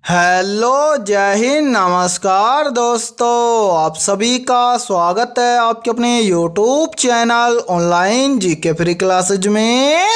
Hello, जय हिंद, नमस्कार दोस्तों। आप सभी का स्वागत है आपके अपने YouTube channel online GK free classes में।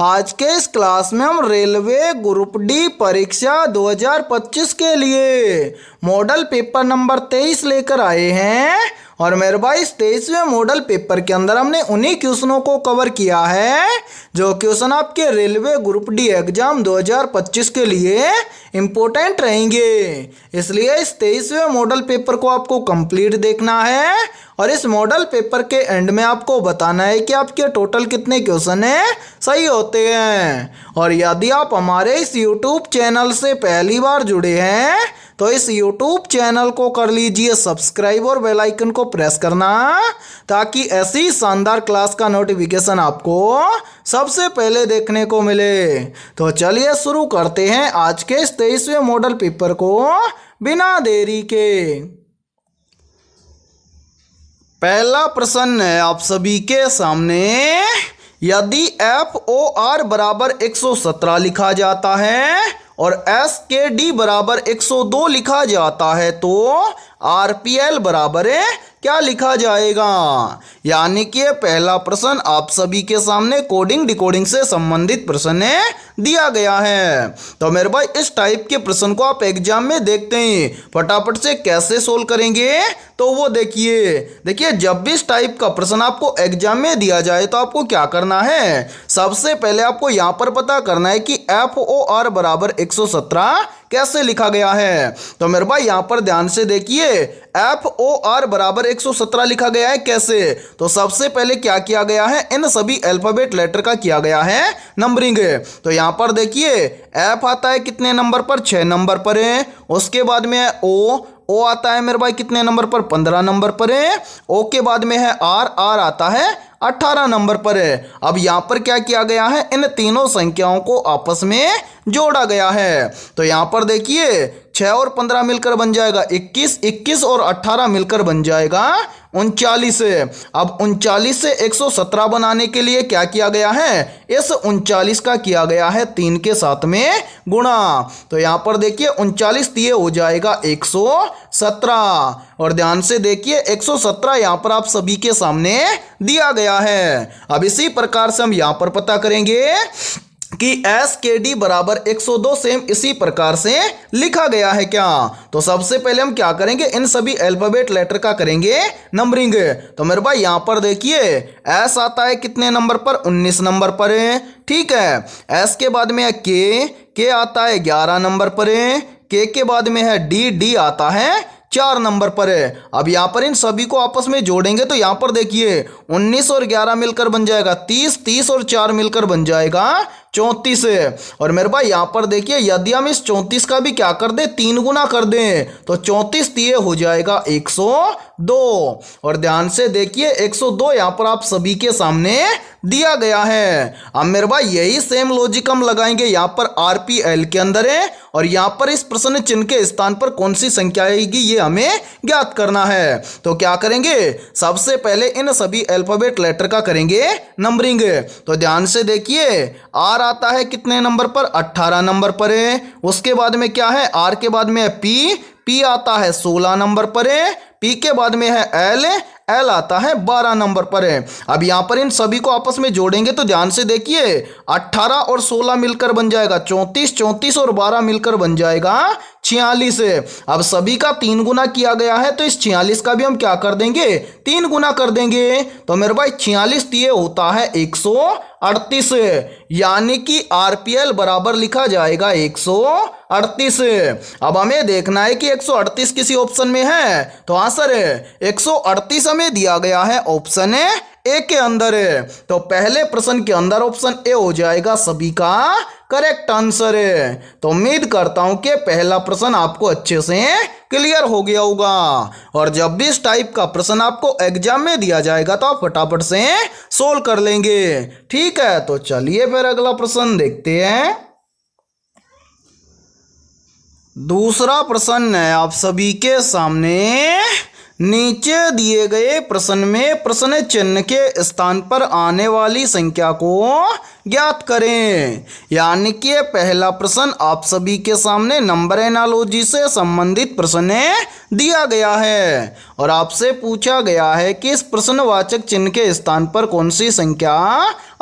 आज के इस क्लास में हम रेलवे ग्रुप डी परीक्षा 2025 के लिए मॉडल पेपर नंबर 23 लेकर आए हैं। और मेरे भाई इस 23वें मॉडल पेपर के अंदर हमने उन्हीं क्वेश्चनों को कवर किया है जो क्वेश्चन आपके रेलवे ग्रुप डी एग्जाम 2025 के लिए इम्पोर्टेंट रहेंगे। इसलिए इस 23वें मॉडल पेपर को आपको कंप्लीट देखना है और इस मॉडल पेपर के एंड में आपको बताना है कि आपके टोटल कितने क्वेश्चन है सही होते हैं। और यदि आप हमारे इस यूट्यूब चैनल से पहली बार जुड़े हैं तो इस यूट्यूब चैनल को कर लीजिए सब्सक्राइब और बेल आइकन को प्रेस करना ताकि ऐसी शानदार क्लास का नोटिफिकेशन आपको सबसे पहले देखने को मिले। तो चलिए शुरू करते हैं आज के इस 23वें मॉडल पेपर को बिना देरी के। पहला प्रश्न है आप सभी के सामने। यदि FOR बराबर 117 लिखा जाता है और SKD बराबर 102 लिखा जाता है तो RPL बराबर क्या लिखा जाएगा। यानी कि पहला प्रश्न आप सभी के सामने कोडिंग डिकोडिंग से संबंधित प्रश्न दिया गया है। तो मेरे भाई इस टाइप के प्रश्न को आप एग्जाम में देखते हैं फटाफट से कैसे सोल्व करेंगे तो वो देखिए जब भी इस टाइप का प्रश्न आपको एग्जाम में दिया जाए तो आपको क्या करना है, सबसे पहले आपको यहाँ पर पता करना है कि FOR बराबर 117 कैसे लिखा गया है। तो मेरे भाई यहाँ पर ध्यान से देखिए FOR बराबर 117 लिखा गया है कैसे। तो सबसे पहले क्या किया गया है, इन सभी अल्फाबेट लेटर का किया गया है नंबरिंग। तो यहाँ पर देखिए F आता है कितने नंबर पर, 6 नंबर पर है। उसके बाद में है O आता है मेरे भाई कितने नंबर पर, 15 नंबर पर है। O के बाद में है R आता है 18 नंबर पर है। अब यहाँ पर क्या किया गया है, इन तीनों संख्याओं को आपस में जोड़ा गया है। तो यहाँ पर देखिए 6 और 15 मिलकर बन जाएगा 21, 21 और 18 मिलकर बन जाएगा 39। अब 39 से 117 बनाने के लिए क्या किया गया है, इस 39 का किया गया है 3 के साथ में गुणा। तो यहाँ पर देखिए 39 दिए हो जाएगा 117। और ध्यान से देखिए 117 यहाँ पर आप सभी के सामने दिया गया है। अब इसी प्रकार से हम यहाँ पर पता करेंगे कि SKD बराबर 102 सेम इसी प्रकार से लिखा गया है क्या। तो सबसे पहले हम क्या करेंगे, इन सभी अल्फाबेट लेटर का करेंगे नंबरिंग। तो मेरे भाई यहाँ पर देखिए S आता है कितने नंबर पर, 19 नंबर पर है। ठीक है, S के बाद में है K आता है 11 नंबर पर है। K के बाद में है D आता है 4 नंबर पर है। अब यहाँ पर इन सभी को आपस में जोड़ेंगे तो यहाँ पर देखिए 19 और 11 मिलकर बन जाएगा 30, 30 और 4 मिलकर बन जाएगा 34। और मेरे भाई यहाँ पर देखिए यदि हम इस 34 का भी क्या कर दें, 3 गुना कर दें तो 34 दिए हो जाएगा 102। और ध्यान से देखिए 102 यहाँ पर आप सभी के सामने दिया गया है। अब मेरे भाई यही सेम लॉजिक हम लगाएंगे यहाँ पर RPL के अंदर है और यहाँ पर इस प्रश्न चिन्ह के स्थान पर कौन सी संख्या आएगी ये हमें ज्ञात करना है। तो क्या करेंगे, सबसे पहले इन सभी अल्फाबेट लेटर का करेंगे नंबरिंग। तो ध्यान से देखिए R आता है कितने नंबर पर, 18 नंबर पर है। उसके बाद में क्या है, R के बाद में है P आता है 16 नंबर पर है। P के बाद में है L आता है 12 नंबर पर है। अब यहाँ पर इन सभी को आपस में जोड़ेंगे तो ध्यान से देखिए 18 और 16 मिलकर बन जाएगा 34, 34 और 12 मिलकर बन जाएगा 46। अब सभी का 3 गुना किया गया है तो इस 46 का भी हम क्या कर देंगे, 3 गुना कर देंगे। तो मेरे भाई 46 दिए होता है 138। यानी कि RPL बराबर लिखा जाएगा 138। अब हमें देखना है कि 138 किसी ऑप्शन में है। तो आंसर 138 हमें दिया गया है ऑप्शन ए के अंदर है। तो पहले प्रश्न के अंदर ऑप्शन ए हो जाएगा सभी का करेक्ट आंसर है। तो उम्मीद करता हूं कि पहला प्रश्न आपको अच्छे से क्लियर हो गया होगा। और जब भी इस टाइप का प्रश्न आपको एग्जाम में दिया जाएगा तो आप फटाफट से सोल्व कर लेंगे। ठीक है, तो चलिए फिर अगला प्रश्न देखते हैं। दूसरा प्रश्न है आप सभी के सामने। नीचे दिए गए प्रश्न में प्रश्न चिन्ह के स्थान पर आने वाली संख्या को ज्ञात करें। यानी कि पहला प्रश्न आप सभी के सामने नंबर एनालॉजी से संबंधित प्रश्न दिया गया है और आपसे पूछा गया है कि इस प्रश्नवाचक चिन्ह के स्थान पर कौन सी संख्या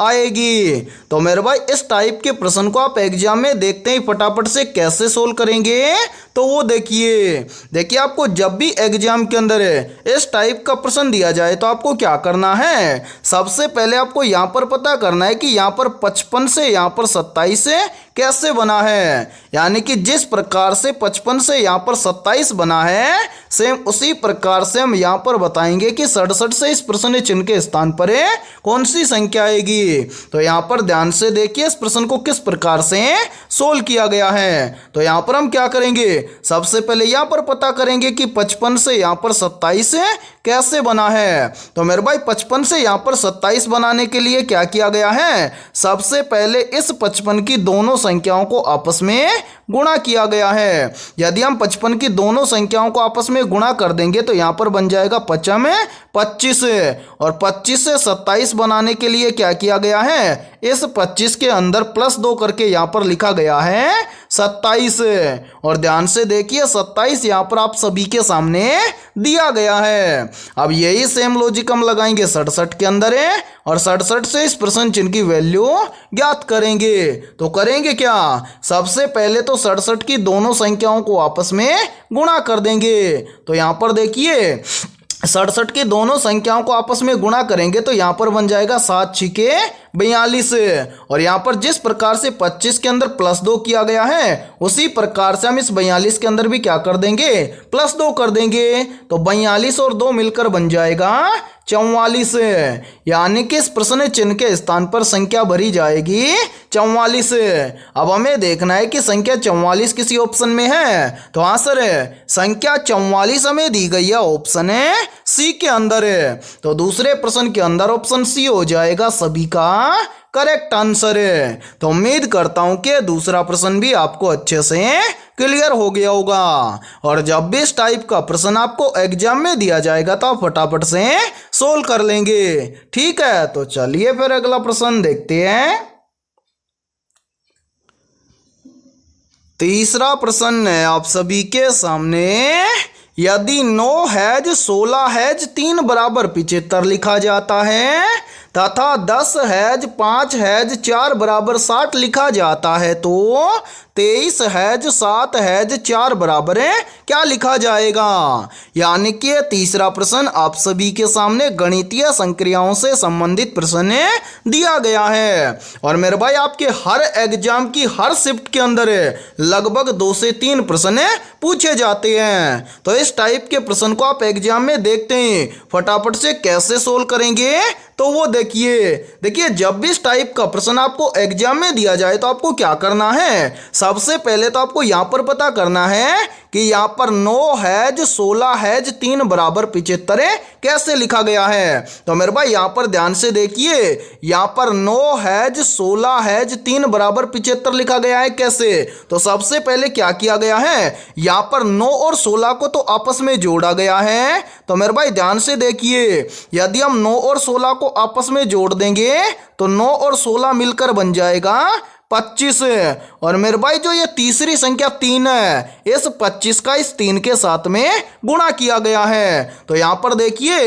आएगी। तो मेरे भाई इस टाइप के प्रश्न को आप एग्जाम में देखते ही फटाफट से कैसे सोल्व करेंगे तो वो देखिए आपको जब भी एग्जाम के अंदर इस टाइप का प्रश्न दिया जाए तो आपको क्या करना है, सबसे पहले आपको यहाँ पर पता करना है कि यहाँ पर 55 से यहाँ पर 27 से कैसे बना है। यानी कि जिस प्रकार से 55 से यहाँ पर 27 बना है सेम उसी प्रकार से हम यहाँ पर बताएंगे कि 67 से इस प्रश्न चिन्ह के स्थान पर कौन सी संख्या आएगी। तो यहाँ पर ध्यान से देखिए इस प्रश्न को किस प्रकार से सोल्व किया गया है। तो यहाँ पर हम क्या करेंगे, सबसे पहले यहाँ पर पता करेंगे कि 55 से यहाँ पर 27 कैसे बना है। तो मेरे भाई 55 से यहाँ पर 27 बनाने के लिए क्या किया गया है, सबसे पहले इस 55 की दोनों संख्याओं को आपस में गुणा किया गया है। यदि हम 55 की दोनों संख्याओं को आपस में गुणा कर देंगे तो यहाँ पर बन जाएगा 55 में 25 और 25 से 27 बनाने के लिए क्या किया गया है, इस 25 के अंदर +2 करके यहाँ पर लिखा गया है 27 और ध्यान से देखिए 27 यहाँ पर आप सभी के सामने दिया गया है। अब यही सेम लॉजिक हम लगाएंगे 67 के अंदर और 67 से इस प्रश्न चिन्ह की वैल्यू ज्ञात करेंगे। तो करेंगे क्या, सबसे पहले तो 67 की दोनों संख्याओं को आपस में गुणा कर देंगे। तो यहाँ पर देखिए 67 की दोनों संख्याओं को आपस में गुणा करेंगे तो यहाँ पर बन जाएगा 7 छिके 42 और यहाँ पर जिस प्रकार से 25 के अंदर +2 किया गया है उसी प्रकार से हम इस 42 के अंदर भी क्या कर देंगे, +2 कर देंगे। तो 42 और 2 मिलकर बन जाएगा 44। यानी कि इस प्रश्न चिन्ह के स्थान पर संख्या भरी जाएगी 44। अब हमें देखना है कि संख्या 44 किसी ऑप्शन में है। तो हाँ सर, संख्या 44 हमें दी गई है ऑप्शन सी के अंदर। तो दूसरे प्रश्न के अंदर ऑप्शन सी हो जाएगा सभी का करेक्ट आंसर है। तो उम्मीद करता हूं कि दूसरा प्रश्न भी आपको अच्छे से क्लियर हो गया होगा और जब भी इस टाइप का प्रश्न आपको एग्जाम में दिया जाएगा तो आप फटाफट से सोल्व कर लेंगे। ठीक है, तो चलिए फिर अगला प्रश्न देखते हैं। तीसरा प्रश्न है आप सभी के सामने, यदि 9 हैज 16 हैज 3 बराबर 75 लिखा जाता है तथा 10 हैज 5 हैज 4 बराबर 60 लिखा जाता है तो 23 हैज 7 हैज 4 बराबर क्या लिखा जाएगा। यानी कि तीसरा प्रश्न आप सभी के सामने गणितीय संक्रियाओं से संबंधित प्रश्न दिया गया है और मेरे भाई आपके हर एग्जाम की हर शिफ्ट के अंदर लगभग 2 से 3 प्रश्न पूछे जाते हैं। तो इस टाइप के प्रश्न को आप एग्जाम में देखते हैं फटाफट से कैसे सोल्व करेंगे तो वो देखिए जब भी इस टाइप का प्रश्न आपको एग्जाम में दिया जाए तो आपको क्या करना है, सबसे पहले तो आपको यहाँ पर पता करना है कि यहाँ पर 9 हैज 16 हैज 3 बराबर 75 कैसे लिखा गया है। तो मेरे भाई यहाँ पर ध्यान से देखिए, यहाँ पर 9 हैज 16 हैज 3 बराबर 75 लिखा गया है कैसे। तो सबसे पहले क्या किया गया है, यहाँ पर 9 और 16 को तो आपस में जोड़ा गया है। तो मेरे भाई ध्यान से देखिए, यदि हम 9 और 16 को आपस में जोड़ देंगे तो 9 और 16 मिलकर बन जाएगा 25 और मेरे भाई जो ये तीसरी संख्या 3 है इस 25 का इस 3 के साथ में गुणा किया गया है। तो यहाँ पर देखिए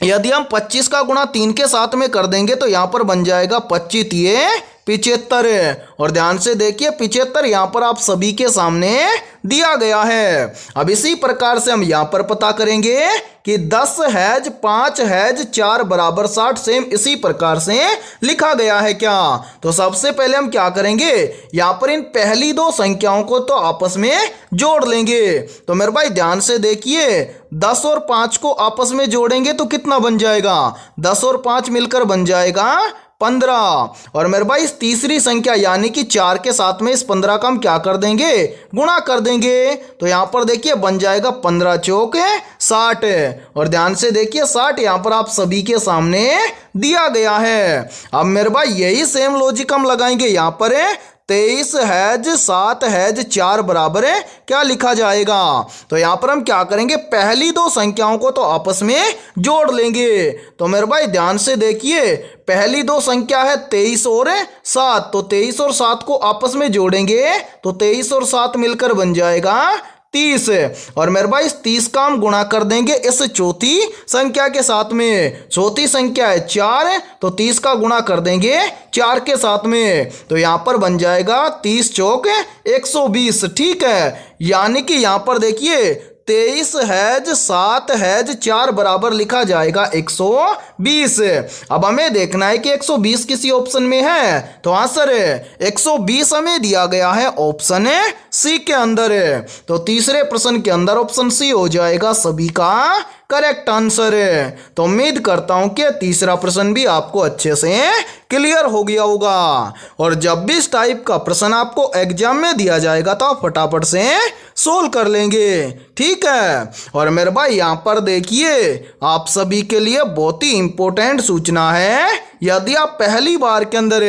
यदि हम 25 का गुणा 3 के साथ में कर देंगे तो यहाँ पर बन जाएगा 25 75 और ध्यान से देखिए 75 यहाँ पर आप सभी के सामने दिया गया है। अब इसी प्रकार से हम यहाँ पर पता करेंगे कि 10 हैज 5 हैज 4 बराबर 60 सेम इसी प्रकार से लिखा गया है क्या। तो सबसे पहले हम क्या करेंगे, यहाँ पर इन पहली 2 संख्याओं को तो आपस में जोड़ लेंगे। तो मेरे भाई ध्यान से देखिए 10 और 5 को आपस में जोड़ेंगे तो कितना बन जाएगा, 10 और 5 मिलकर बन जाएगा 15 और मेरे भाई इस तीसरी संख्या यानी कि 4 के साथ में इस 15 का हम क्या कर देंगे, गुणा कर देंगे। तो यहाँ पर देखिए बन जाएगा 15 चौक 60 और ध्यान से देखिए 60 यहाँ पर आप सभी के सामने दिया गया है। अब मेरे भाई यही सेम लॉजिक हम लगाएंगे यहाँ पर 23 हैज 7 हैज 4 बराबर है क्या लिखा जाएगा। तो यहां पर हम क्या करेंगे, पहली दो संख्याओं को तो आपस में जोड़ लेंगे। तो मेरे भाई ध्यान से देखिए, पहली दो संख्या है 23 और 7, तो 23 और 7 को आपस में जोड़ेंगे तो 23 और 7 मिलकर बन जाएगा 30। और मेरे भाई इस 30 का हम गुणा कर देंगे इस चौथी संख्या के साथ में। चौथी संख्या है 4, तो 30 का गुणा कर देंगे 4 के साथ में, तो यहां पर बन जाएगा 30 चौक 120। ठीक है, यानी कि यहां पर देखिए 23 हैज 7 हैज 4 बराबर लिखा जाएगा 120। अब हमें देखना है कि 120 किसी ऑप्शन में है, तो हाँ सर 120 हमें दिया गया है ऑप्शन सी के अंदर। तो तीसरे प्रश्न के अंदर ऑप्शन सी हो जाएगा सभी का करेक्ट आंसर है। तो उम्मीद करता हूं कि तीसरा प्रश्न भी आपको अच्छे से क्लियर हो गया होगा। और जब भी इस टाइप का प्रश्न आपको एग्जाम में दिया जाएगा तो आप फटाफट से सोल्व कर लेंगे। ठीक है, और मेरे भाई यहां पर देखिए आप सभी के लिए बहुत ही इंपॉर्टेंट सूचना है। यदि आप पहली बार के अंदर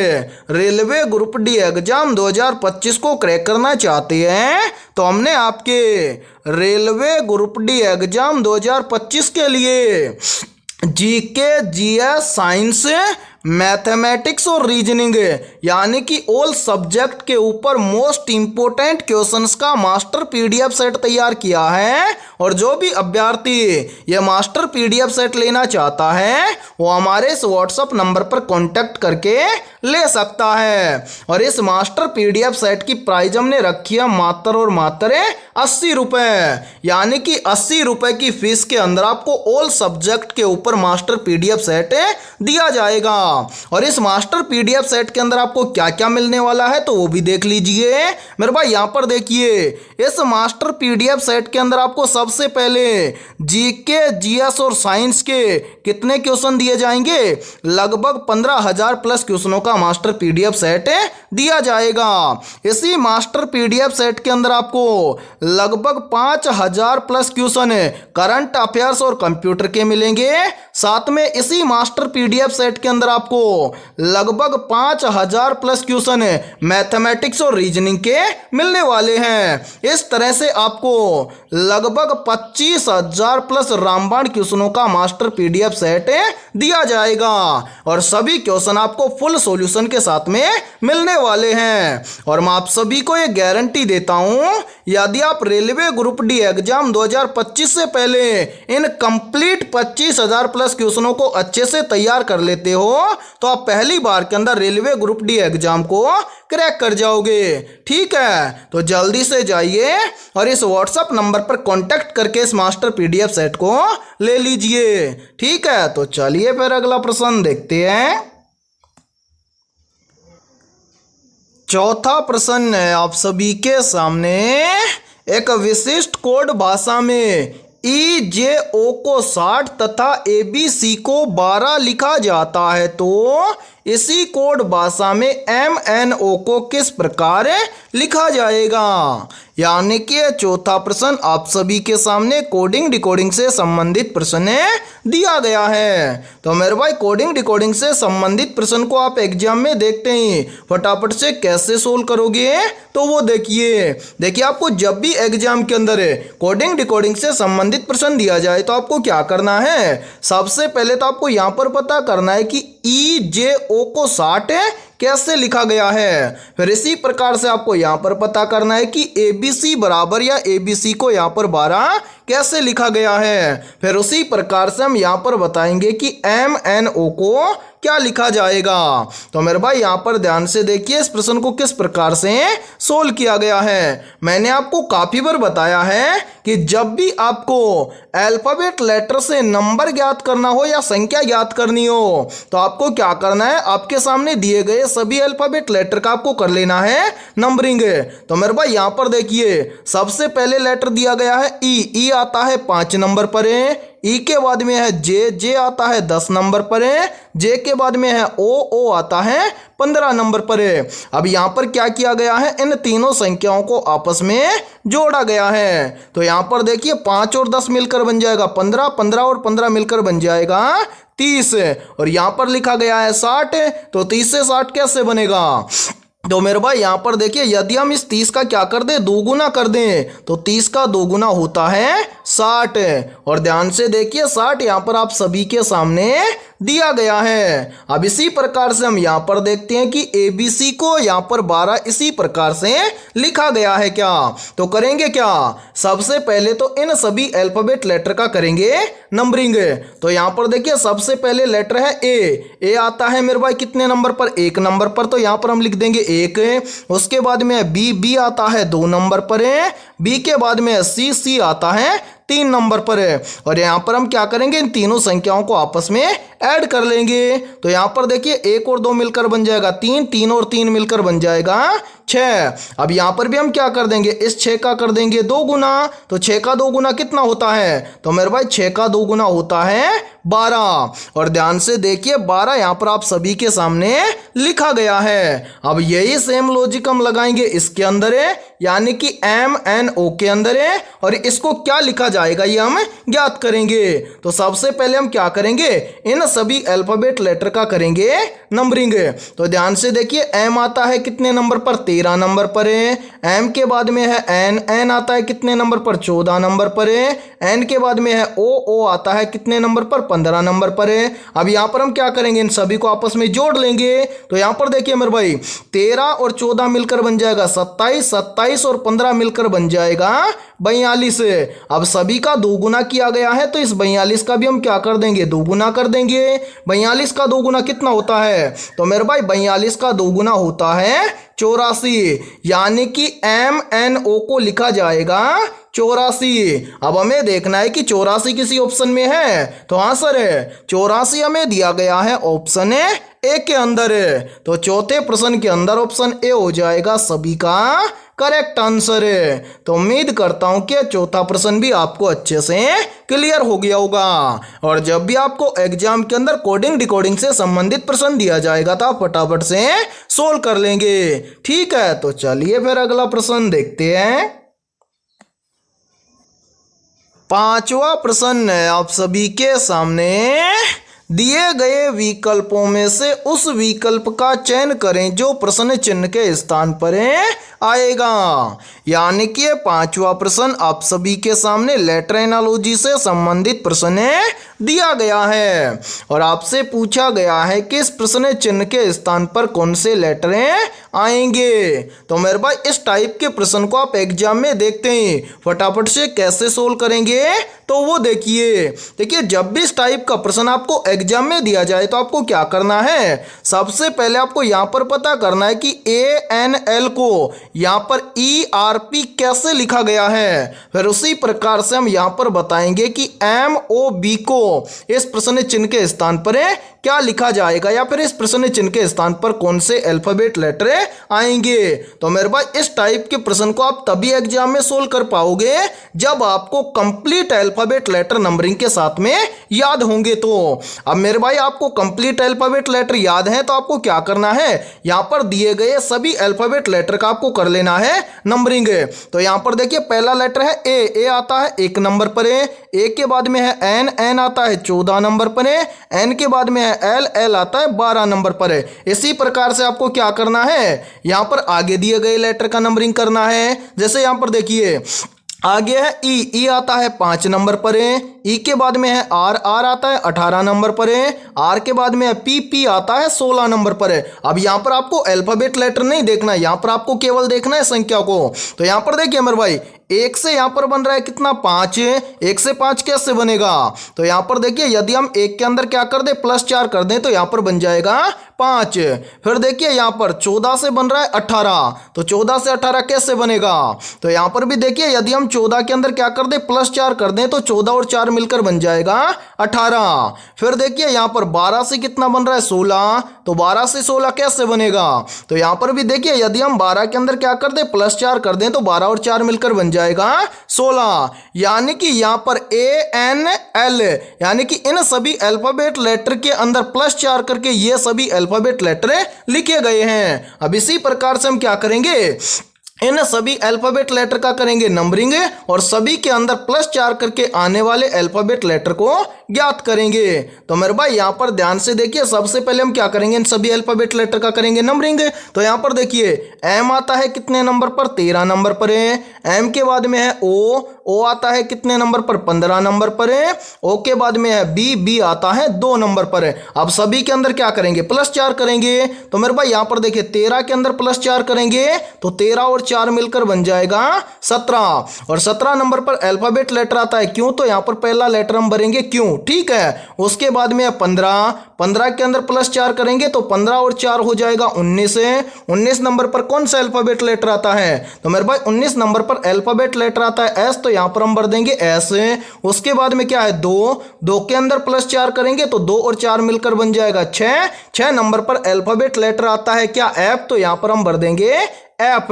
रेलवे ग्रुप डी एग्जाम 2025 को क्रैक करना चाहते हैं तो हमने आपके रेलवे ग्रुप डी एग्जाम 2025 के लिए जीके, जीएस, साइंस, मैथमेटिक्स और रीजनिंग यानी कि ऑल सब्जेक्ट के ऊपर मोस्ट इंपोर्टेंट क्वेश्चंस का मास्टर पीडीएफ सेट तैयार किया है। और जो भी अभ्यर्थी ये मास्टर पीडीएफ सेट लेना चाहता है वो हमारे इस व्हाट्सएप नंबर पर कांटेक्ट करके ले सकता है। और इस मास्टर पीडीएफ सेट की प्राइस हमने रखी है मात्र और मात्र 80 रुपए, यानी कि 80 रुपए की फीस के अंदर आपको ऑल सब्जेक्ट के ऊपर मास्टर पीडीएफ सेट दिया जाएगा। और इस मास्टर पीडीएफ सेट के अंदर आपको क्या क्या मिलने वाला है तो वो भी देख लीजिए मेरे भाई। यहां पर देखिए इस मास्टर पीडीएफ सेट के अंदर आपको सबसे पहले जीके, जीएस और साइंस के कितने क्वेश्चन दिए जाएंगे, लगभग 15,000 प्लस क्वेश्चनों का मास्टर पीडीएफ सेट दिया जाएगा। इसी मास्टर पीडीएफ सेट के अंदर आपको लगभग 5,000 प्लस क्वेश्चन करंट अफेयर्स और कंप्यूटर के मिलेंगे। साथ में इसी मास्टर पीडीएफ सेट के अंदर आपको लगभग 5,000 प्लस क्वेश्चन मैथमेटिक्स और रीजनिंग के मिलने वाले हैं। इस तरह से आपको लगभग 25,000 प्लस रामबाण क्वेश्चनों का मास्टर पीडीएफ सेट दिया जाएगा। और सभी क्वेश्चन आपको फुल सॉल्यूशन के साथ में मिलने वाले हैं। और मैं आप सभी को ये गारंटी देता हूं, यदि आप रेलवे ग्रुप डी एग्जाम 2025 से पहले इन कंप्लीट 25,000 प्लस क्वेश्चनों को अच्छे से तैयार कर लेते हो तो आप पहली बार के अंदर रेलवे ग्रुप डी एग्जाम को क्रैक कर जाओगे। ठीक है, तो जल्दी से जाइए और इस व्हाट्सएप नंबर पर कांटेक्ट करके इस मास्टर पीडीएफ सेट को ले लीजिए। ठीक है, तो चलिए फिर अगला प्रश्न देखते हैं। चौथा प्रश्न है आप सभी के सामने, एक विशिष्ट कोड भाषा में EJO को 60 तथा ABC को 12 लिखा जाता है, तो इसी कोड भाषा में MNO को किस प्रकार लिखा जाएगा। यानी कि चौथा प्रश्न आप सभी के सामने कोडिंग डिकोडिंग से संबंधित प्रश्न दिया गया है। तो मेरे भाई कोडिंग डिकोडिंग से संबंधित प्रश्न को आप एग्जाम में देखते ही फटाफट से कैसे सोल्व करोगे तो वो देखिए आपको जब भी एग्जाम के अंदर कोडिंग डिकोडिंग से संबंधित प्रश्न दिया जाए तो आपको क्या करना है, सबसे पहले तो आपको यहाँ पर पता करना है कि EJO को 60 कैसे लिखा गया है। फिर इसी प्रकार से आपको यहाँ पर पता करना है कि ABC बराबर या ABC को यहाँ पर 12 कैसे लिखा गया है। फिर उसी प्रकार से हम यहाँ पर बताएंगे कि MNO को क्या लिखा जाएगा। तो मेरे भाई यहाँ पर ध्यान से देखिए इस प्रश्न को किस प्रकार से सोल्व किया गया है। मैंने आपको काफी बार बताया है कि जब भी आपको अल्फाबेट लेटर से नंबर ज्ञात करना हो या संख्या ज्ञात करनी हो तो आपको क्या करना है, आपके सामने दिए गए सभी अल्फाबेट लेटर का आपको कर लेना है नंबरिंग। तो मेरे भाई यहाँ पर देखिए सबसे पहले लेटर दिया गया है ई आता है 5 नंबर पर है, ई के बाद में है जे आता है 10 नंबर पर है, जे के बाद में है ओ आता है 15 नंबर पर है। अब यहाँ पर क्या किया गया है, इन तीनों संख्याओं को आपस में जोड़ा गया है। तो यहाँ पर देखिए 5 और 10 मिलकर बन जाएगा 15, 15 और 15 मिलकर बन जाएगा 30। और यहाँ पर लिखा गया है 60, तो 30 से 60 कैसे बनेगा, तो मेरे भाई यहाँ पर देखिए, यदि हम इस 30 का क्या कर दें, दोगुना कर दें, तो 30 का दोगुना होता है 60। और ध्यान से देखिए 60 यहाँ पर आप सभी के सामने दिया गया है। अब इसी प्रकार से हम यहाँ पर देखते हैं कि ABC को यहाँ पर 12 इसी प्रकार से लिखा गया है क्या। तो करेंगे क्या, सबसे पहले तो इन सभी अल्फाबेट लेटर का करेंगे नंबरिंग। तो यहाँ पर देखिए सबसे पहले लेटर है ए आता है मेरे भाई कितने नंबर पर, 1 नंबर पर, तो यहाँ पर हम लिख देंगे 1। उसके बाद में बी आता है 2 नंबर पर है। बी के बाद में सी आता है 3 नंबर पर है। और यहाँ पर हम क्या करेंगे, इन तीनों संख्याओं को आपस में ऐड कर लेंगे। तो यहाँ पर देखिए 1 और 2 मिलकर बन जाएगा 3, 3 और 3 मिलकर बन जाएगा 6। अब यहाँ पर भी हम क्या कर देंगे, इस 6 का कर देंगे 2 गुना। तो 6 का 2 गुना कितना होता है, तो मेरे भाई 6 का 2 गुना होता है 12। और ध्यान से देखिए 12 यहाँ पर आप सभी के सामने लिखा गया है। अब यही सेम लॉजिक हम लगाएंगे इसके अंदर है, यानी कि MNO के अंदर है। और इसको क्या लिखा जाएगा ये हम ज्ञात करेंगे। तो सबसे पहले हम क्या करेंगे, इन सभी अल्फाबेट लेटर का करेंगे नंबरिंग। तो ध्यान से देखिए M आता है कितने नंबर पर, 13 नंबर पर है। M के बाद में है N आता है कितने नंबर पर, 14 नंबर पर है। N के बाद में है O आता है कितने नंबर पर, 15 नंबर पर है। अब यहाँ पर हम क्या करेंगे, इन सभी को आपस में जोड़ लेंगे। तो यहाँ पर देखिए मेरे भाई 13 और 14 मिलकर बन जाएगा 27, 27 और 15 मिलकर बन जाएगा 42। अब सभी का 2 गुना किया गया है, तो इस 42 का भी हम क्या कर देंगे, 2 गुना कर देंगे। 42 का 2 गुना कितना होता है, तो मेरे भाई 42 का 2 गुना होता है 84, यानी कि MNO को लिखा जाएगा 84। अब हमें देखना है कि 84 किसी ऑप्शन में है, तो हाँ सर 84 हमें दिया गया है ऑप्शन ए के अंदर। तो चौथे प्रश्न के अंदर ऑप्शन ए हो जाएगा सभी का करेक्ट आंसर है। तो उम्मीद करता हूं कि चौथा प्रश्न भी आपको अच्छे से क्लियर हो गया होगा। और जब भी आपको एग्जाम के अंदर कोडिंग डिकोडिंग से संबंधित प्रश्न दिया जाएगा तो आप फटाफट से सोल्व कर लेंगे। ठीक है, तो चलिए फिर अगला प्रश्न देखते हैं। 5वां प्रश्न है आप सभी के सामने, दिए गए विकल्पों में से उस विकल्प का चयन करें जो प्रश्न चिन्ह के स्थान पर आएगा। यानी कि 5वां प्रश्न आप सभी के सामने लेटर एनालॉजी से संबंधित प्रश्न दिया गया है और आपसे पूछा गया है कि इस प्रश्न चिन्ह के स्थान पर कौन से लेटर आएंगे। तो मेरे भाई इस टाइप के प्रश्न को आप एग्जाम में देखते हैं, फटाफट से कैसे सोल्व करेंगे तो वो देखिए जब भी इस टाइप का प्रश्न आपको एग्जाम में दिया जाए तो आपको क्या करना है, सबसे पहले आपको यहाँ पर पता करना है कि ANL को यहाँ पर ERP कैसे लिखा गया है। फिर उसी प्रकार से हम यहाँ पर बताएंगे कि MOB को इस प्रश्न चिन्ह के स्थान पर क्या लिखा जाएगा या फिर इस प्रश्न चिन्ह के स्थान पर कौन से अल्फाबेट लेटर आएंगे। तो मेरे भाई इस टाइप के प्रश्न को आप तभी एग्जाम में सोल्व कर पाओगे जब आपको कंप्लीट अल्फाबेट लेटर नंबरिंग के साथ में याद होंगे। तो अब मेरे भाई आपको कंप्लीट अल्फाबेट लेटर याद है तो आपको क्या करना है, यहाँ पर दिए गए सभी अल्फाबेट लेटर का आपको कर लेना है नंबरिंग। तो यहाँ पर देखिए पहला लेटर है ए आता है 1 नंबर पर है। ए के बाद में है एन आता है 14 नंबर पर है। एन के बाद में है एल आता है 12 नंबर पर है। इसी प्रकार से आपको क्या करना है, यहाँ पर आगे दिए गए लेटर का नंबरिंग करना है। जैसे यहाँ पर देखिए आगे है ई आता है 5 नंबर पर है। ई के बाद में है आर आता है 18 नंबर पर है। आर के बाद में है पी आता है 16 नंबर पर है। अब यहाँ पर आपको अल्फाबेट लेटर नहीं देखना है, यहाँ पर आपको केवल देखना है संख्या को। तो यहाँ पर देखिए मेरे भाई 1 से यहाँ पर बन रहा है कितना 5, 1 से 5 कैसे बनेगा, तो यहाँ पर देखिए यदि हम 1 के अंदर क्या कर दे +4 कर दें तो यहाँ पर बन जाएगा 5। फिर देखिए यहाँ पर 14 से बन रहा है 18, तो 14 से 18 कैसे बनेगा, तो यहाँ पर भी देखिए यदि हम 14 के अंदर क्या कर दे +4 कर दें तो 14 और 4 मिलकर बन जाएगा 18। फिर देखिए यहाँ पर 12 से कितना बन रहा है 16, तो 12 से 16 कैसे बनेगा, तो यहाँ पर भी देखिए यदि हम 12 के अंदर क्या कर दे +4 कर दें तो 12 और 4 मिलकर बन जाएगा 16। यानी कि यहाँ पर ANL यानी कि इन सभी अल्फाबेट लेटर के अंदर +4 करके ये सभी अल्फाबेट लेटर लिखे गए हैं। अब इसी प्रकार से हम क्या करेंगे, इन सभी अल्फाबेट लेटर का करेंगे नंबरिंग और सभी के अंदर +4 करके आने वाले अल्फाबेट लेटर को ज्ञात करेंगे। तो मेरे भाई यहाँ पर ध्यान से देखिए, सबसे पहले हम क्या करेंगे, इन सभी अल्फाबेट लेटर का करेंगे नंबरिंग। तो यहाँ पर देखिए एम आता है कितने नंबर पर, 13 नंबर पर है। एम के बाद में है ओ आता है कितने नंबर पर, 15 नंबर पर है। ओ के बाद में है बी आता है 2 नंबर पर है। अब सभी के अंदर क्या करेंगे, +4 करेंगे। तो मेरे भाई यहाँ पर देखिए 13 के अंदर +4 करेंगे तो 13 और 4 मिलकर बन जाएगा 17। और 17 नंबर पर अल्फाबेट लेटर आता है क्यों, तो यहां पर पहला लेटर हम भरेंगे क्यों, ठीक है। उसके बाद में 15 के अंदर +4 करेंगे तो 15 और 4 हो जाएगा 19 है। 19 नंबर पर कौन सा अल्फाबेट लेटर आता है, तो मेरे भाई 19 नंबर पर अल्फाबेट लेटर आता है एस, तो यहां पर हम भर देंगे एस। उसके बाद में क्या है 2 के अंदर +4 करेंगे तो 2 और 4 मिलकर बन जाएगा 6 नंबर पर अल्फाबेट लेटर आता है क्या, एफ, तो यहां पर हम भर देंगे एफ।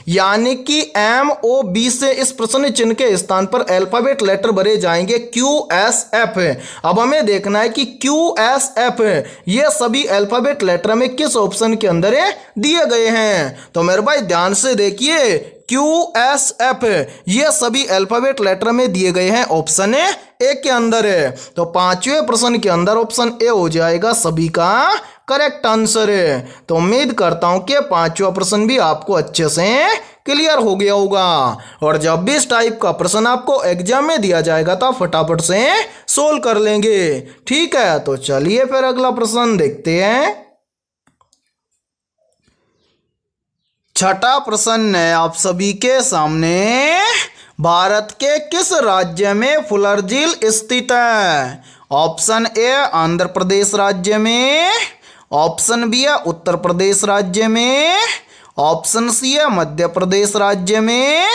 यानी कि MOB से इस प्रश्न चिन्ह के स्थान पर अल्फाबेट लेटर भरे जाएंगे QSF। अब हमें देखना है कि QSF ये सभी अल्फाबेट लेटर में किस ऑप्शन के अंदर दिए गए हैं। तो मेरे भाई ध्यान से देखिए, QSF ये सभी अल्फाबेट लेटर में दिए गए हैं ऑप्शन ए के अंदर है। तो 5वें प्रश्न के अंदर ऑप्शन ए हो जाएगा सभी का करेक्ट आंसर है। तो उम्मीद करता हूं कि 5वां प्रश्न भी आपको अच्छे से क्लियर हो गया होगा। और जब भी इस टाइप का प्रश्न आपको एग्जाम में दिया जाएगा तो आप फटाफट से सोल्व कर लेंगे, ठीक है। तो चलिए फिर अगला प्रश्न देखते हैं। छठा प्रश्न है आप सभी के सामने, भारत के किस राज्य में फुलर झील स्थित है। ऑप्शन ए आंध्र प्रदेश राज्य में, ऑप्शन बी है उत्तर प्रदेश राज्य में, ऑप्शन सी है मध्य प्रदेश राज्य में,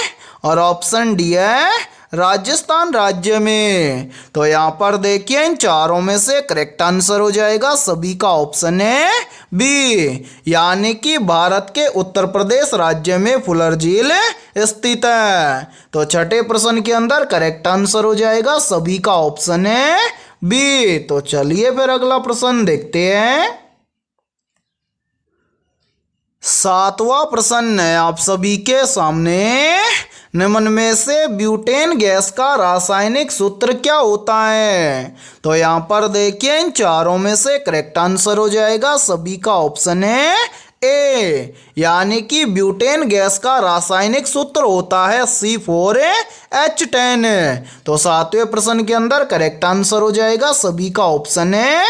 और ऑप्शन डी है राजस्थान राज्य में। तो यहाँ पर देखिए इन चारों में से करेक्ट आंसर हो जाएगा सभी का ऑप्शन है बी, यानी कि भारत के उत्तर प्रदेश राज्य में फुलर झील स्थित है। तो छठे प्रश्न के अंदर करेक्ट आंसर हो जाएगा सभी का ऑप्शन है बी। तो चलिए फिर अगला प्रश्न देखते हैं। 7वां प्रश्न है आप सभी के सामने, निम्न में से ब्यूटेन गैस का रासायनिक सूत्र क्या होता है। तो यहाँ पर देखिए इन चारों में से करेक्ट आंसर हो जाएगा सभी का ऑप्शन है ए, यानी कि ब्यूटेन गैस का रासायनिक सूत्र होता है C4H10। तो 7वें प्रश्न के अंदर करेक्ट आंसर हो जाएगा सभी का ऑप्शन है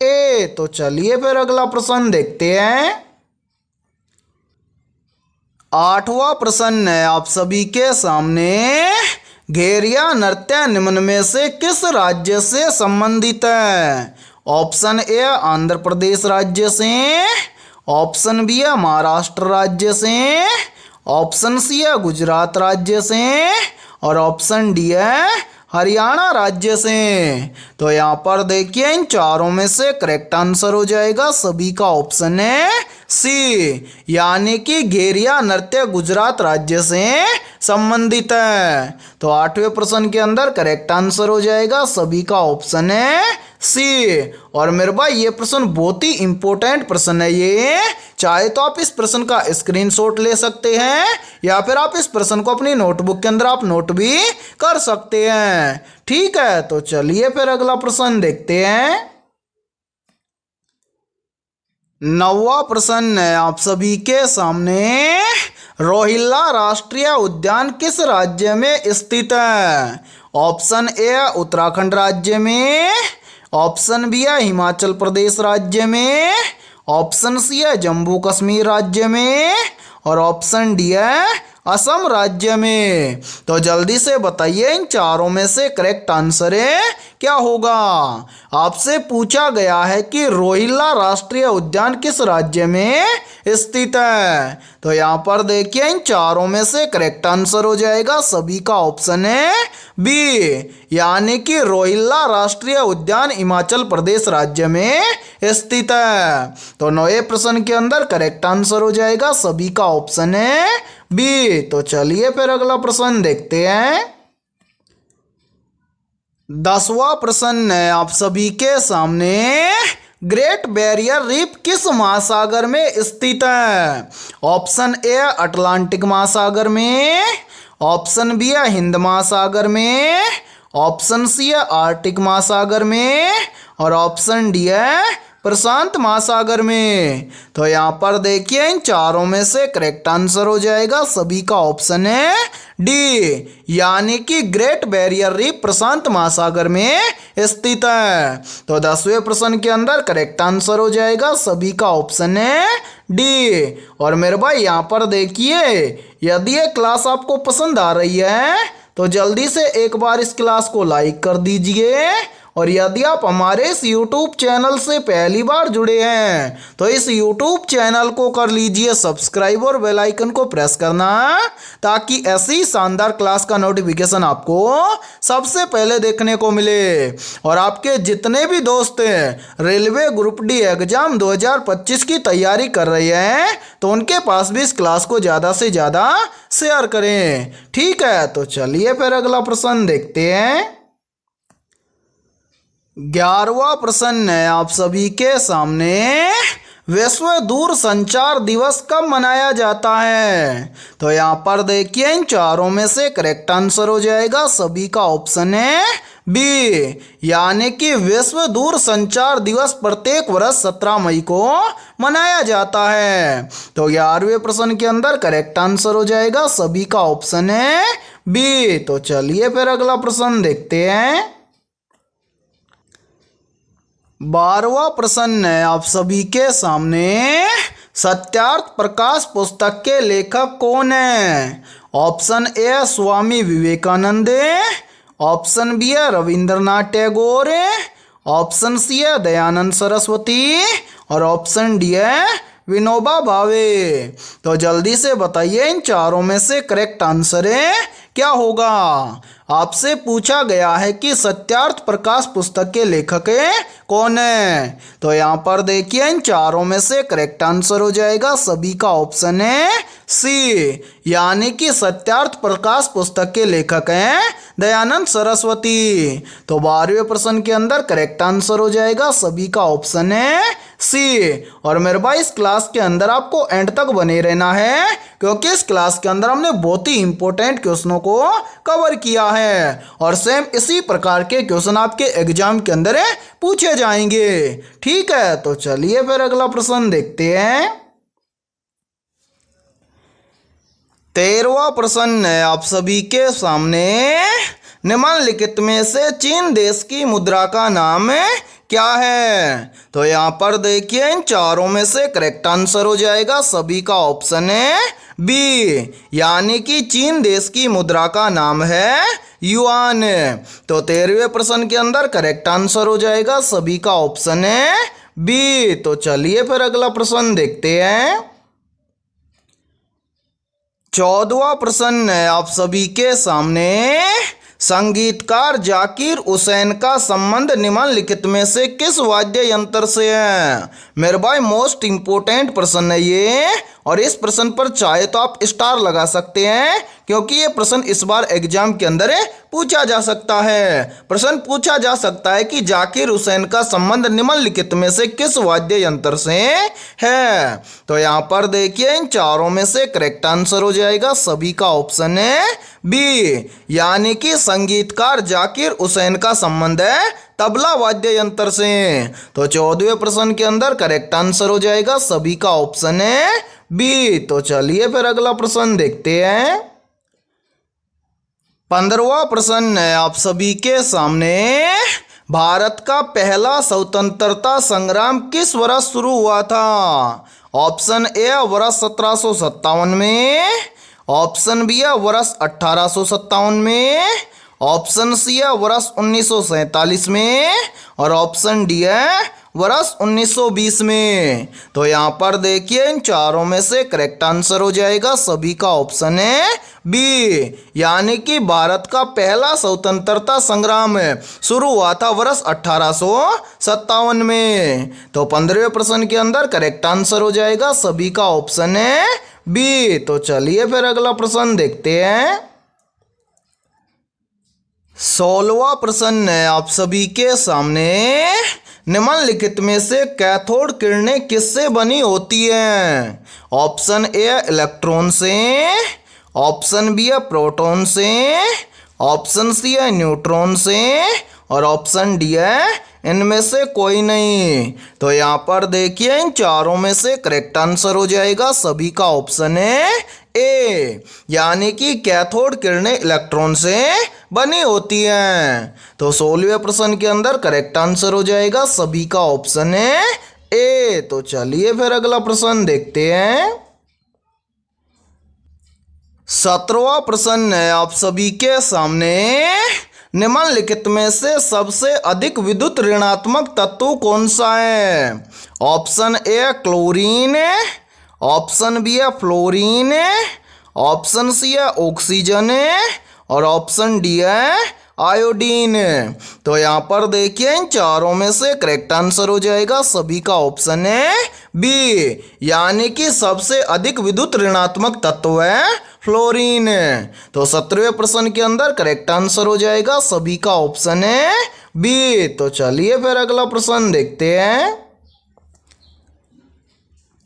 ए। तो चलिए फिर अगला प्रश्न देखते हैं। 8वां प्रश्न है आप सभी के सामने, घेरिया नृत्य निम्न में से किस राज्य से संबंधित है। ऑप्शन ए आंध्र प्रदेश राज्य से, ऑप्शन बी है महाराष्ट्र राज्य से, ऑप्शन सी है गुजरात राज्य से, और ऑप्शन डी है हरियाणा राज्य से। तो यहाँ पर देखिए इन चारों में से करेक्ट आंसर हो जाएगा सभी का ऑप्शन है सी, यानी कि घेरिया नृत्य गुजरात राज्य से संबंधित है। तो 8वें प्रश्न के अंदर करेक्ट आंसर हो जाएगा सभी का ऑप्शन है सी। और मेरे भाई ये प्रश्न बहुत ही इंपॉर्टेंट प्रश्न है, ये चाहे तो आप इस प्रश्न का स्क्रीनशॉट ले सकते हैं या फिर आप इस प्रश्न को अपनी नोटबुक के अंदर आप नोट भी कर सकते हैं, ठीक है। तो चलिए फिर अगला प्रश्न देखते हैं। 9वां प्रश्न है आप सभी के सामने, रोहिल्ला राष्ट्रीय उद्यान किस राज्य में स्थित है। ऑप्शन ए उत्तराखंड राज्य में, ऑप्शन बी है हिमाचल प्रदेश राज्य में, ऑप्शन सी है जम्मू कश्मीर राज्य में, और ऑप्शन डी है असम राज्य में। तो जल्दी से बताइए इन चारों में से करेक्ट आंसर क्या होगा। आपसे पूछा गया है कि रोहिल्ला राष्ट्रीय उद्यान किस राज्य में स्थित है। तो यहाँ पर देखिए इन चारों में से करेक्ट आंसर हो जाएगा सभी का ऑप्शन है बी, यानी कि रोहिल्ला राष्ट्रीय उद्यान हिमाचल प्रदेश राज्य में स्थित है। तो 9वें प्रश्न के अंदर करेक्ट आंसर हो जाएगा सभी का ऑप्शन है बी। तो चलिए फिर अगला प्रश्न देखते हैं। 10वां प्रश्न है आप सभी के सामने, ग्रेट बैरियर रीफ किस महासागर में स्थित है? ऑप्शन ए अटलांटिक महासागर में, ऑप्शन बी है हिंद महासागर में, ऑप्शन सी है आर्कटिक महासागर में और ऑप्शन डी है प्रशांत महासागर में। तो यहाँ पर देखिए इन चारों में से करेक्ट आंसर हो जाएगा सभी का ऑप्शन है डी, यानी कि ग्रेट बैरियर रीफ प्रशांत महासागर में स्थित है। तो 10वें प्रश्न के अंदर करेक्ट आंसर हो जाएगा सभी का ऑप्शन है डी। और मेरे भाई यहाँ पर देखिए, यदि ये क्लास आपको पसंद आ रही है तो जल्दी से एक बार इस क्लास को लाइक कर दीजिए, और यदि आप हमारे इस YouTube चैनल से पहली बार जुड़े हैं तो इस YouTube चैनल को कर लीजिए सब्सक्राइब और बेल आइकन को प्रेस करना, ताकि ऐसी शानदार क्लास का नोटिफिकेशन आपको सबसे पहले देखने को मिले। और आपके जितने भी दोस्त रेलवे ग्रुप डी एग्जाम 2025 की तैयारी कर रहे हैं तो उनके पास भी इस क्लास को ज़्यादा से ज़्यादा शेयर करें। ठीक है, तो चलिए फिर अगला प्रश्न देखते हैं। 11वां प्रश्न है आप सभी के सामने, विश्व दूर संचार दिवस कब मनाया जाता है? तो यहाँ पर देखिए इन चारों में से करेक्ट आंसर हो जाएगा सभी का ऑप्शन है बी, यानी कि विश्व दूर संचार दिवस प्रत्येक वर्ष 17 मई को मनाया जाता है। तो 11वें प्रश्न के अंदर करेक्ट आंसर हो जाएगा सभी का ऑप्शन है बी। तो चलिए फिर अगला प्रश्न देखते हैं। 12वां प्रश्न है आप सभी के सामने, सत्यार्थ प्रकाश पुस्तक के लेखक कौन है? Option A Swami Vivekananda, option B है रविंद्रनाथ टैगोर, ऑप्शन सी है दयानंद सरस्वती और ऑप्शन डी है विनोबा भावे। तो जल्दी से बताइए इन चारों में से करेक्ट आंसर है क्या होगा? आपसे पूछा गया है कि सत्यार्थ प्रकाश पुस्तक के लेखक कौन है? तो यहाँ पर देखिए इन चारों में से करेक्ट आंसर हो जाएगा सभी का ऑप्शन है सी, यानी कि सत्यार्थ प्रकाश पुस्तक के लेखक हैं दयानंद सरस्वती। तो 12वें प्रश्न के अंदर करेक्ट आंसर हो जाएगा सभी का ऑप्शन है सी। और मेरे भाई इस क्लास के अंदर आपको एंड तक बने रहना है, क्योंकि इस क्लास के अंदर हमने बहुत ही इंपॉर्टेंट क्वेश्चनों को कवर किया है और सेम इसी प्रकार के क्वेश्चन आपके एग्जाम के अंदर पूछे जाएंगे। ठीक है, तो चलिए फिर अगला प्रश्न देखते हैं। 13वां प्रश्न है आप सभी के सामने, निम्नलिखित में से चीन देश की मुद्रा का नाम क्या है? तो यहाँ पर देखिए इन चारों में से करेक्ट आंसर हो जाएगा सभी का ऑप्शन है बी, यानी कि चीन देश की मुद्रा का नाम है युआन। तो 13वें प्रश्न के अंदर करेक्ट आंसर हो जाएगा सभी का ऑप्शन है बी। तो चलिए फिर अगला प्रश्न देखते हैं। 14वां प्रश्न है आप सभी के सामने, संगीतकार जाकिर हुसैन का संबंध निम्नलिखित में से किस वाद्य यंत्र से है? मेरे भाई मोस्ट इंपोर्टेंट प्रश्न है ये, और इस प्रश्न पर चाहे तो आप स्टार लगा सकते हैं, क्योंकि ये प्रश्न इस बार एग्जाम के अंदर पूछा जा सकता है। प्रश्न पूछा जा सकता है कि जाकिर हुसैन का संबंध निम्नलिखित में से किस वाद्य यंत्र से है? तो यहाँ पर देखिए इन चारों में से करेक्ट आंसर हो जाएगा सभी का ऑप्शन है बी, यानी कि संगीतकार जाकिर हुसैन का संबंध है तबला वाद्य यंत्र से। तो 14वें प्रश्न के अंदर करेक्ट आंसर हो जाएगा सभी का ऑप्शन है बी। तो चलिए फिर अगला प्रश्न देखते हैं। 15वां प्रश्न है आप सभी के सामने, भारत का पहला स्वतंत्रता संग्राम किस वर्ष शुरू हुआ था? ऑप्शन ए वर्ष 1757 में, ऑप्शन बी है वर्ष 1857 में, ऑप्शन सी है वर्ष 1947 में और ऑप्शन डी है वर्ष 1920 में। तो यहाँ पर देखिए इन चारों में से करेक्ट आंसर हो जाएगा सभी का ऑप्शन है बी, यानी कि भारत का पहला स्वतंत्रता संग्राम शुरू हुआ था वर्ष 1857 में। तो 15वें प्रश्न के अंदर करेक्ट आंसर हो जाएगा सभी का ऑप्शन है बी। तो चलिए फिर अगला प्रश्न देखते हैं। 16वां प्रश्न है आप सभी के सामने, निम्नलिखित में से कैथोड किरणें किससे बनी होती हैं? ऑप्शन ए इलेक्ट्रॉन से, ऑप्शन बी है प्रोटॉन से, ऑप्शन सी है न्यूट्रॉन से और ऑप्शन डी है इनमें से कोई नहीं। तो यहाँ पर देखिए इन चारों में से करेक्ट आंसर हो जाएगा सभी का ऑप्शन है ए, यानी कि कैथोड किरणें इलेक्ट्रॉन से बनी होती हैं। तो 16वें प्रश्न के अंदर करेक्ट आंसर हो जाएगा सभी का ऑप्शन है ए। तो चलिए फिर अगला प्रश्न देखते हैं। 17वां प्रश्न है आप सभी के सामने। निम्नलिखित में से सबसे अधिक विद्युत ऋणात्मक तत्व कौन सा है? Option A chlorine, option B है फ्लोरीन, ऑप्शन सी है ऑक्सीजन और ऑप्शन डी है आयोडीन। तो यहाँ पर देखिए इन चारों में से करेक्ट आंसर हो जाएगा सभी का ऑप्शन है बी, यानी कि सबसे अधिक विद्युत ऋणात्मक तत्व है फ्लोरीन। तो 17वें प्रश्न के अंदर करेक्ट आंसर हो जाएगा सभी का ऑप्शन है बी। तो चलिए फिर अगला प्रश्न देखते हैं।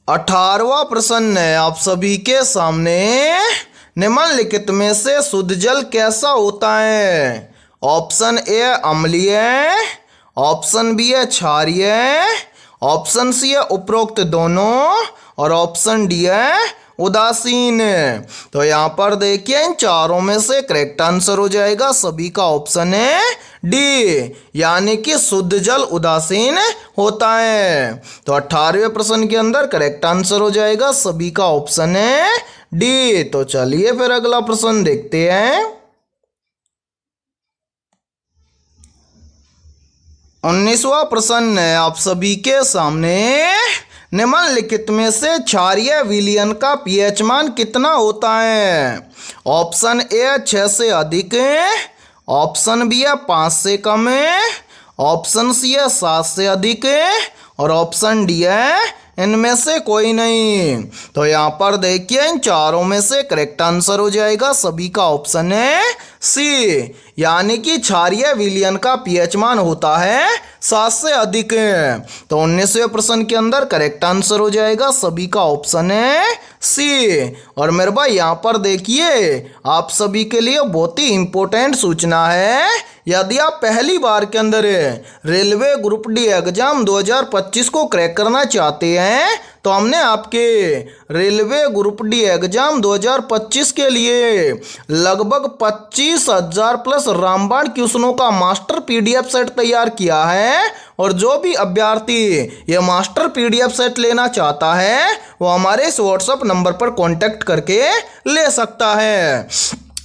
18वां प्रश्न है आप सभी के सामने। निम्नलिखित में से शुद्ध जल कैसा होता है? ऑप्शन ए अम्लीय, ऑप्शन बी है क्षारीय, ऑप्शन सी है उपरोक्त दोनों और ऑप्शन डी है उदासीन। तो यहाँ पर देखिए इन चारों में से करेक्ट आंसर हो जाएगा सभी का ऑप्शन है डी, यानी कि शुद्ध जल उदासीन होता है। तो 18वें प्रश्न के अंदर करेक्ट आंसर हो जाएगा सभी का ऑप्शन है डी। तो चलिए फिर अगला प्रश्न देखते हैं। 19वां प्रश्न है आप सभी के सामने। निम्नलिखित में से क्षारीय विलयन का पीएच मान कितना होता है? ऑप्शन ए 6 से अधिक, ऑप्शन बी है 5 से कम, ऑप्शन सी है 7 से अधिक और ऑप्शन डी है इनमें से कोई नहीं। तो यहाँ पर देखिए इन चारों में से करेक्ट आंसर हो जाएगा सभी का ऑप्शन है सी, यानी कि क्षारीय विलयन का पीएच मान होता है 7 से अधिक। तो 19वें प्रश्न के अंदर करेक्ट आंसर हो जाएगा सभी का ऑप्शन है सी। और मेरे भाई यहाँ पर देखिए आप सभी के लिए बहुत ही इंपॉर्टेंट सूचना है। यदि आप पहली बार के अंदर रेलवे ग्रुप डी एग्जाम 2025 को क्रैक करना चाहते हैं तो हमने आपके रेलवे ग्रुप डी एग्जाम 2025 के लिए लगभग 25,000 प्लस रामबाण क्वेश्चनों का मास्टर पीडीएफ सेट तैयार किया है। और जो भी अभ्यर्थी ये मास्टर पीडीएफ सेट लेना चाहता है वो हमारे इस व्हाट्सएप नंबर पर कांटेक्ट करके ले सकता है।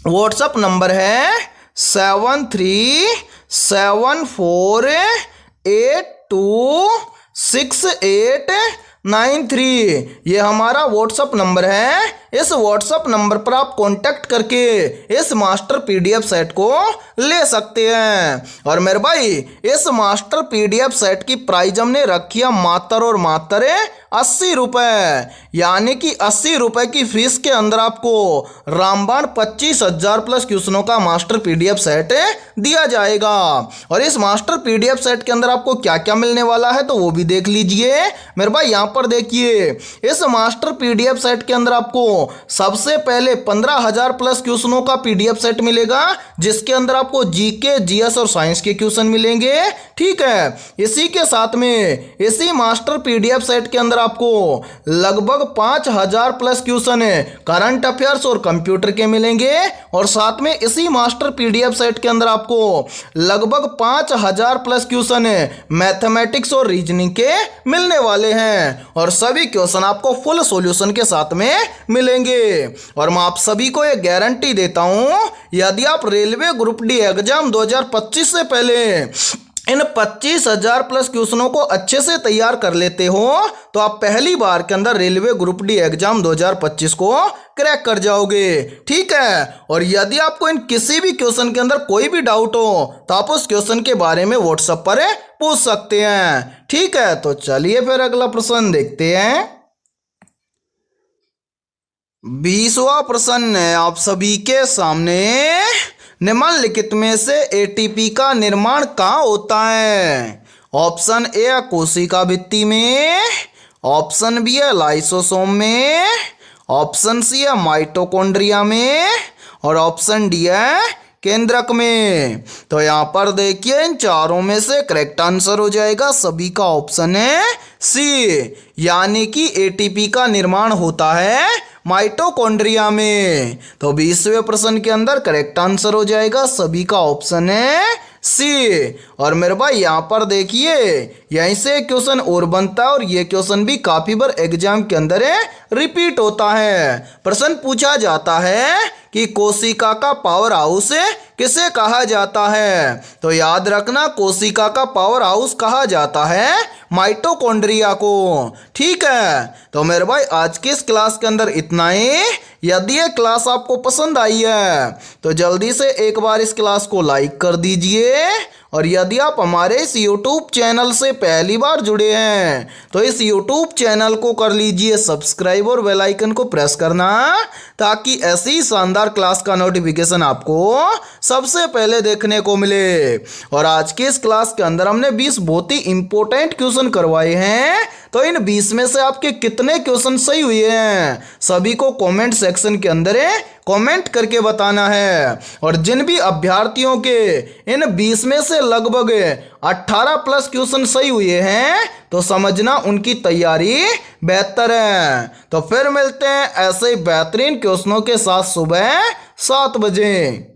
व्हाट्सएप नंबर है 7374826893। ये हमारा व्हाट्सएप नंबर है। इस व्हाट्सएप नंबर पर आप कांटेक्ट करके इस मास्टर पीडीएफ सेट को ले सकते हैं। और मेरे भाई इस मास्टर पीडीएफ सेट की प्राइस हमने रखी है मात्र और मात्र 80 रुपये, यानी कि 80 रुपये की फीस के अंदर आपको रामबाण 25,000 प्लस क्वेश्चनों का मास्टर पीडीएफ सेट दिया जाएगा। और इस मास्टर पीडीएफ सेट के अंदर आपको क्या क्या मिलने वाला है तो वो भी देख लीजिए मेरे भाई। यहाँ पर देखिए इस मास्टर पीडीएफ सेट के अंदर आपको सबसे पहले 15,000 प्लस क्वेश्चनों का पीडीएफ सेट मिलेगा, जिसके अंदर आपको जीके, जीएस और साइंस के क्वेश्चन मिलेंगे। ठीक है, इसी के साथ में इसी मास्टर पीडीएफ सेट के अंदर आपको लगभग 5,000 प्लस क्वेश्चन करंट अफेयर्स और कंप्यूटर के मिलेंगे। और साथ में इसी मास्टर पीडीएफ सेट के अंदर आपको लगभग 5,000 प्लस क्वेश्चन मैथमेटिक्स और रीजनिंग के मिलने वाले हैं। और सभी क्वेश्चन आपको फुल सॉल्यूशन के साथ में मिलेंगे। और मैं आप सभी को एक गारंटी देता हूं, यदि आप रेलवे ग्रुप डी एग्जाम 2025 से पहले इन 25,000 प्लस क्वेश्चनों को अच्छे से तैयार कर लेते हो तो आप पहली बार के अंदर रेलवे ग्रुप डी एग्जाम 2025 को क्रैक कर जाओगे। ठीक है, और यदि आपको इन किसी भी क्वेश्चन के अंदर कोई भी डाउट हो तो आप उस क्वेश्चन के बारे में व्हाट्सएप पर पूछ सकते हैं। ठीक है, तो चलिए फिर अगला प्रश्न देखते हैं। 20वां प्रश्न है आप सभी के सामने। निम्नलिखित में से एटीपी का निर्माण कहाँ होता है? ऑप्शन ए है कोशिका भित्ति में, ऑप्शन बी है लाइसोसोम में, ऑप्शन सी है माइटोकॉन्ड्रिया में और ऑप्शन डी है केंद्रक में। तो यहाँ पर देखिए इन चारों में से करेक्ट आंसर हो जाएगा सभी का ऑप्शन है सी, यानी कि एटीपी का निर्माण होता है माइटोकॉन्ड्रिया में। तो 20वें प्रश्न के अंदर करेक्ट आंसर हो जाएगा सभी का ऑप्शन है सी। और मेरे भाई यहाँ पर देखिए यहीं से क्वेश्चन और बनता है और ये क्वेश्चन भी काफी बार एग्जाम के अंदर रिपीट होता है। प्रश्न पूछा जाता है कि कोशिका का पावर हाउस किसे कहा जाता है। तो याद रखना कोशिका का पावर हाउस कहा जाता है माइटोकॉन्ड्रिया को। ठीक है, तो मेरे भाई आज की इस क्लास के अंदर इतना ही। यदि ये क्लास आपको पसंद आई है तो जल्दी से एक बार इस क्लास को लाइक कर दीजिए और यदि आप हमारे इस YouTube चैनल से पहली बार जुड़े हैं तो इस YouTube चैनल को कर लीजिए सब्सक्राइब और बेल आइकन को प्रेस करना ताकि ऐसी शानदार क्लास का नोटिफिकेशन आपको सबसे पहले देखने को मिले। और आज की इस क्लास के अंदर हमने 20 बहुत ही इंपॉर्टेंट क्वेश्चन करवाए हैं। तो इन 20 में से आपके कितने क्वेश्चन सही हुए हैं सभी को कमेंट सेक्शन के अंदर कमेंट करके बताना है। और जिन भी अभ्यर्थियों के इन 20 में से लगभग 18 प्लस क्वेश्चन सही हुए हैं तो समझना उनकी तैयारी बेहतर है। तो फिर मिलते हैं ऐसे ही बेहतरीन क्वेश्चनों के साथ सुबह 7 बजे।